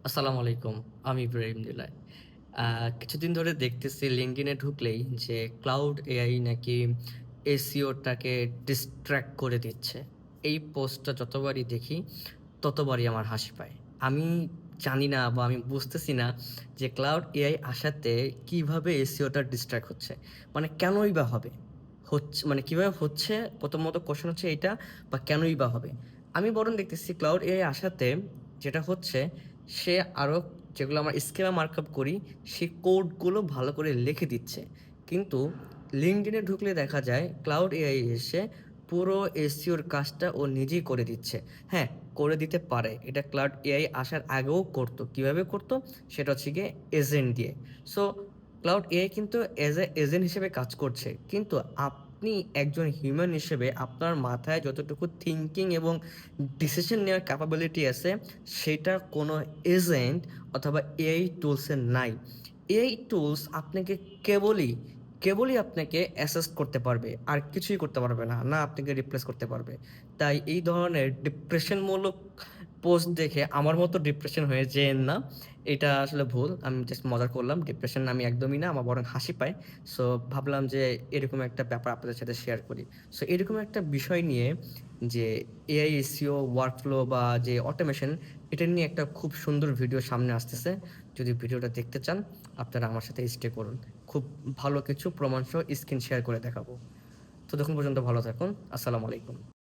আসসালামু আলাইকুম। আমি ইব্রাহিম নিলয়। আ কিছুদিন ধরে দেখতেছি LinkedIn এ ঢুকলেই যে ক্লাউড এআই নাকি SEO টাকে ডিস্ট্রাক্ট করে দিচ্ছে। এই পোস্টটা যতবারই দেখি ততবারই আমার হাসি পায়। আমি জানি না বা আমি বুঝতেছি না যে ক্লাউড এআই আসাতে কিভাবে SEO টা ডিস্ট্রাক্ট হচ্ছে। মানে কেনই বা হবে? মানে কিভাবে হচ্ছে? প্রথমত কোয়েশ্চেন হচ্ছে এইটা বা কেনই বা হবে? আমি বরং দেখতেছি ক্লাউড এআই আসাতে যেটা হচ্ছে সে আরো যেগুলো আমরা স্কিমা মার্কআপ করি, সেই কোডগুলো ভালো করে লিখে দিচ্ছে। কিন্তু LinkedIn এ ঢুকলে দেখা যায় ক্লাউড এআই এসে পুরো এসইওর কাজটা ও নিজেই করে দিচ্ছে। হ্যাঁ, করে দিতে পারে। এটা ক্লাউড এআই আসার আগেও করতো। কিভাবে করতো? সেটা হচ্ছে গিয়ে এজেন্ট দিয়ে। সো ক্লাউড এআই কিন্তু এজেন্ট হিসেবে কাজ করছে। কিন্তু আপনি একজন হিউম্যান হিসেবে আপনার মাথায় যতটুকু থিংকিং এবং ডিসিশন নেওয়ার ক্যাপাবিলিটি আছে, সেটা কোনো এজেন্ট অথবা এআই টুলসের নাই। এআই টুলস আপনাকে কেবলই আপনাকে অ্যাসেস করতে পারবে। আর কিছুই করতে পারবে না। না আপনাকে রিপ্লেস করতে পারবে। তাই এই ধরনের ডিপ্রেশনমূলক পোস্ট দেখে আমার মতো ডিপ্রেশন হয়ে যেয়েন না। এটা আসলে ভুল। আমি জাস্ট মজা করলাম। ডিপ্রেশন আমি একদমই না। আমার বরং হাসি পায়। সো ভাবলাম যে এরকম একটা ব্যাপার আপনাদের সাথে শেয়ার করি। সো এরকম একটা বিষয় নিয়ে যে এআই এসইও ওয়ার্কফ্লো বা যে অটোমেশন, এটা নিয়ে একটা খুব সুন্দর ভিডিও সামনে আসতেছে। যদি ভিডিওটা দেখতে চান আপনারা আমার সাথে স্টে করুন। খুব ভালো কিছু প্রমাণ সহ স্ক্রিন শেয়ার করে দেখাবো। ততক্ষণ পর্যন্ত ভালো থাকুন। আসসালামু আলাইকুম।